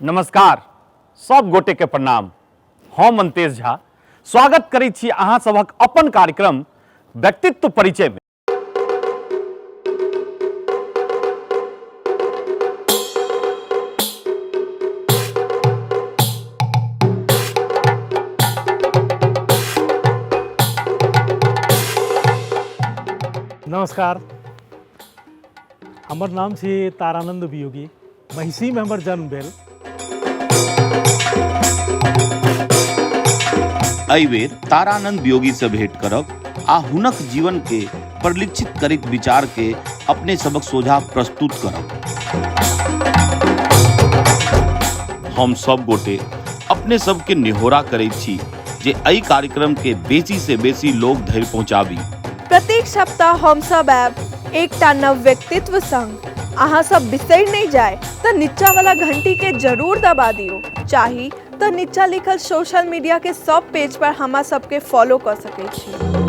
नमस्कार, सब गोटे के प्रणाम। हम मंतेश झा स्वागत करै छी अहाँ सभक अपन कार्यक्रम व्यक्तित्व परिचय में। नमस्कार, हमर नाम छी तारानंद वियोगी। महिषी में हमर जन्म भेल। एहि बेर तारानंद वियोगी से भेंट करब आ हुनक जीवन के परिलक्षित करैत विचार के अपने सबक सोझा प्रस्तुत करब। हम सब गोटे अपने सब के निहोरा करैत छी जे एहि कार्यक्रम के बेसी से बेसी लोग धरि पहुंचाबी। प्रत्येक सप्ताह हम सब ऐब एकटा नव व्यक्तित्व संग। अहाँ सब बिसरि नहीं जाए तो नीचा वाला घंटी के जरूर दबा दियो। चाही तो नीचा लिखल सोशल मीडिया के सब पेज पर हमा सबके फॉलो कर सके छी।